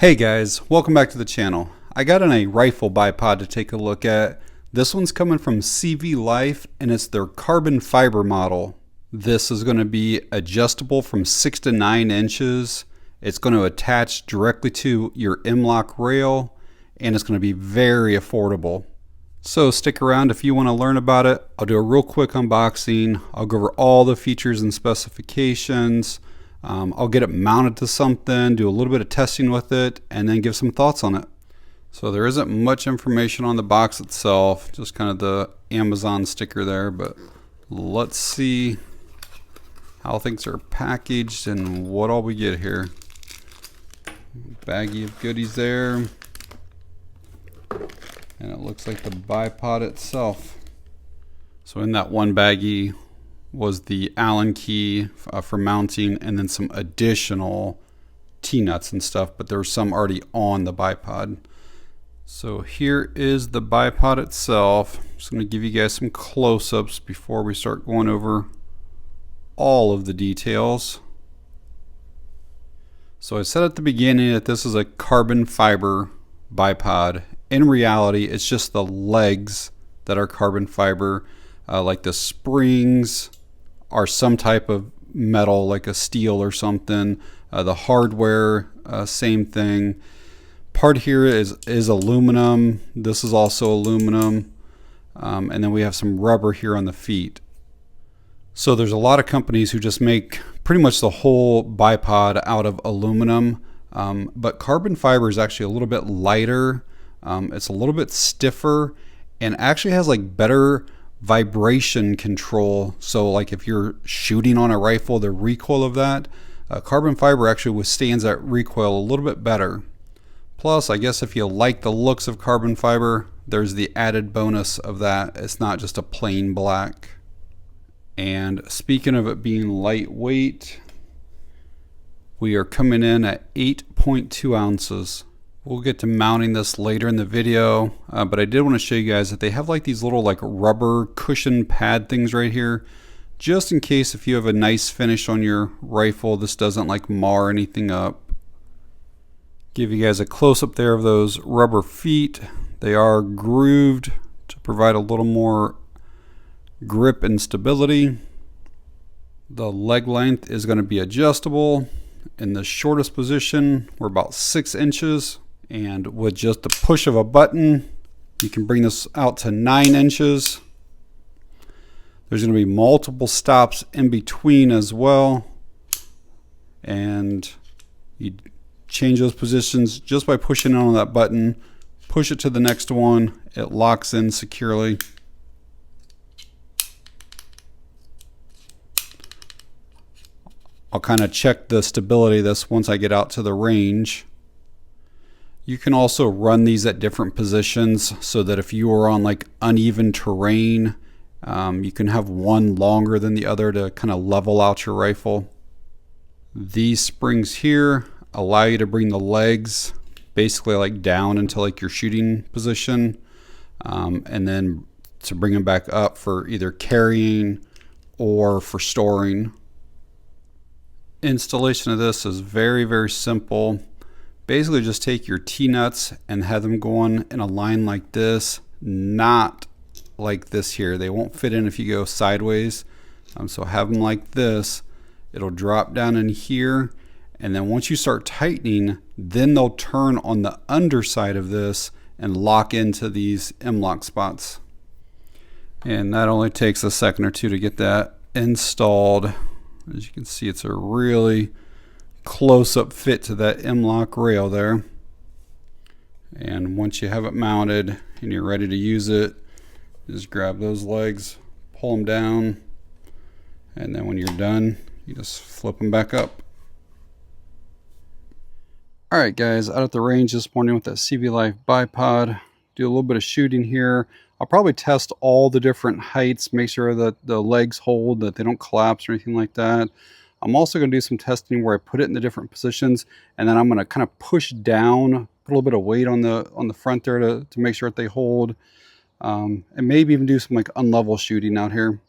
Hey guys, welcome back to the channel. I got a rifle bipod to take a look at. This one's coming from CVLIFE and it's their carbon fiber model. This is going to be adjustable from 6 to 9 inches. It's going to attach directly to your M-Lok rail and it's going to be very affordable. So stick around if you want to learn about it. I'll do a real quick unboxing. I'll go over all the features and specifications. I'll get it mounted to something, do a little bit of testing with it, and then give some thoughts on it. So there isn't much information on the box itself, just kind of the Amazon sticker there, but let's see how things are packaged and what all we get here. Baggie of goodies there. And it looks like the bipod itself. So in that one baggie was the Allen key for mounting and then some additional T-nuts and stuff, but there's some already on the bipod. So here is the bipod itself. I'm just going to give you guys some close-ups before we start going over all of the details. So I said at the beginning that this is a carbon fiber bipod. In reality, it's just the legs that are carbon fiber, like the springs are some type of metal like a steel or something. The hardware, same thing. Part here is aluminum. This is also aluminum. And then we have some rubber here on the feet. So there's a lot of companies who just make pretty much the whole bipod out of aluminum. But carbon fiber is actually a little bit lighter. It's a little bit stiffer and actually has like better vibration control. So like if you're shooting on a rifle, the recoil of that, carbon fiber actually withstands that recoil a little bit better. Plus, I guess if you like the looks of carbon fiber, there's the added bonus of that. It's not just a plain black. And speaking of it being lightweight, we are coming in at 8.2 ounces. We'll get to mounting this later in the video, but I did want to show you guys that they have like these little like rubber cushion pad things right here, just in case if you have a nice finish on your rifle, this doesn't like mar anything up. Give you guys a close-up there of those rubber feet. They are grooved to provide a little more grip and stability. The leg length is going to be adjustable. In the shortest position, we're about 6 inches. And with just the push of a button, you can bring this out to 9 inches. There's going to be multiple stops in between as well. And you change those positions just by pushing on that button. Push it to the next one. It locks in securely. I'll kind of check the stability of this once I get out to the range. You can also run these at different positions so that if you are on like uneven terrain, you can have one longer than the other to kind of level out your rifle. These springs here allow you to bring the legs basically like down into like your shooting position, and then to bring them back up for either carrying or for storing. Installation of this is very, very simple. Basically just take your T-nuts and have them going in a line like this, not like this here. They won't fit in if you go sideways. So have them like this. It'll drop down in here, and then once you start tightening, then they'll turn on the underside of this and lock into these M-Lok spots. And that only takes a second or two to get that installed. As you can see, it's a really close-up fit to that M-Lok rail there. And once you have it mounted and you're ready to use it, just grab those legs, pull them down, and then when you're done, you just flip them back up. Alright guys, out at the range this morning with that CVLIFE bipod. Do a little bit of shooting here. I'll probably test all the different heights, make sure that the legs hold, that they don't collapse or anything like that. I'm also going to do some testing where I put it in the different positions, and then I'm going to kind of push down, put a little bit of weight on the front there to make sure that they hold, and maybe even do some like unlevel shooting out here.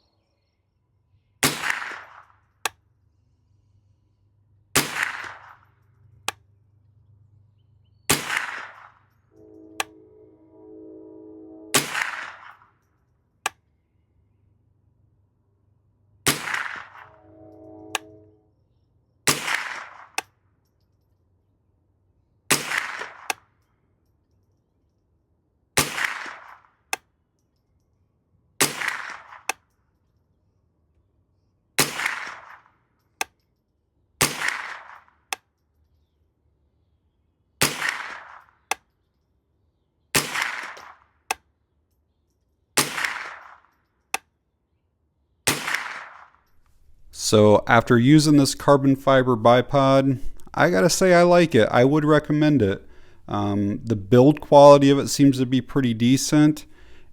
So after using this carbon fiber bipod, I gotta say I like it. I would recommend it. The build quality of it seems to be pretty decent.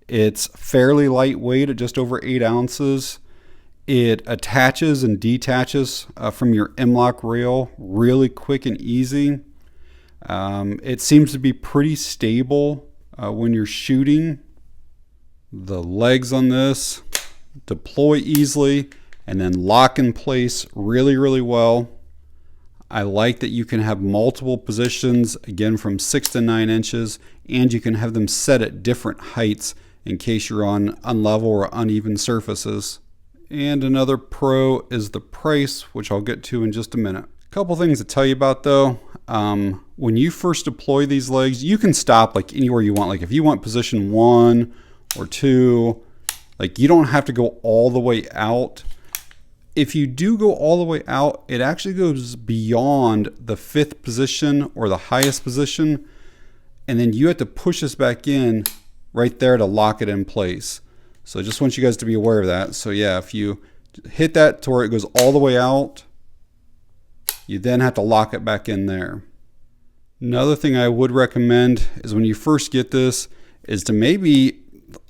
It's fairly lightweight at just over 8 ounces. It attaches and detaches from your M-Lok rail really quick and easy. It seems to be pretty stable when you're shooting. The legs on this deploy easily and then lock in place really, really well. I like that you can have multiple positions, again from 6 to 9 inches, and you can have them set at different heights in case you're on unlevel or uneven surfaces. And another pro is the price, which I'll get to in just a minute. A couple things to tell you about though. When you first deploy these legs, you can stop like anywhere you want. Like if you want position 1 or 2, like you don't have to go all the way out. If you do go all the way out, it actually goes beyond the 5th position or the highest position, and then you have to push this back in right there to lock it in place. So I just want you guys to be aware of that. So yeah, if you hit that to where it goes all the way out, you then have to lock it back in there. Another thing I would recommend is when you first get this is to maybe,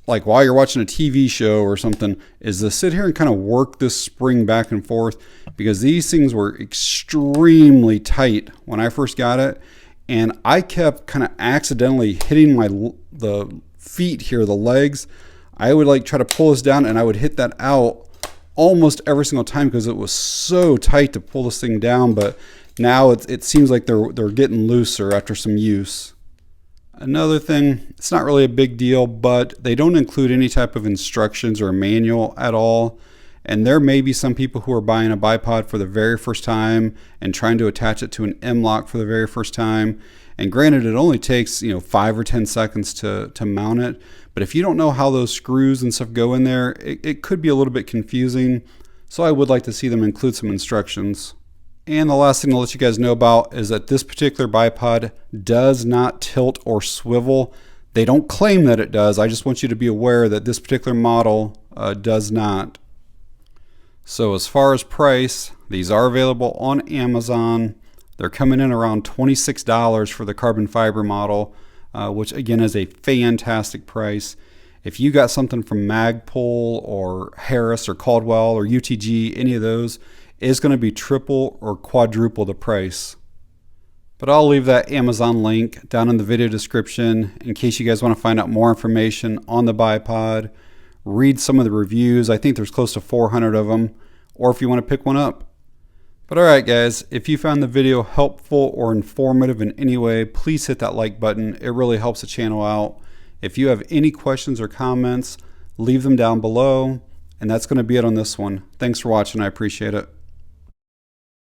like while you're watching a TV show or something, is to sit here and kind of work this spring back and forth, because these things were extremely tight when I first got it, and I kept kind of accidentally hitting the feet here, the legs. I would like try to pull this down and I would hit that out almost every single time because it was so tight to pull this thing down, but now it seems like they're getting looser after some use. Another thing, it's not really a big deal, but they don't include any type of instructions or manual at all. And there may be some people who are buying a bipod for the very first time and trying to attach it to an M-Lok for the very first time. And granted, it only takes 5 or 10 seconds to mount it. But if you don't know how those screws and stuff go in there, it could be a little bit confusing. So I would like to see them include some instructions. And the last thing to let you guys know about is that this particular bipod does not tilt or swivel. They don't claim that it does. I just want you to be aware that this particular model does not. So as far as price, these are available on Amazon. They're coming in around $26 for the carbon fiber model, which again is a fantastic price. If you got something from Magpul or Harris or Caldwell or UTG, any of those, is going to be triple or quadruple the price. But I'll leave that Amazon link down in the video description in case you guys want to find out more information on the bipod, read some of the reviews. I think there's close to 400 of them, or if you want to pick one up. But alright guys, if you found the video helpful or informative in any way, please hit that like button. It really helps the channel out. If you have any questions or comments, leave them down below. And that's going to be it on this one. Thanks for watching. I appreciate it.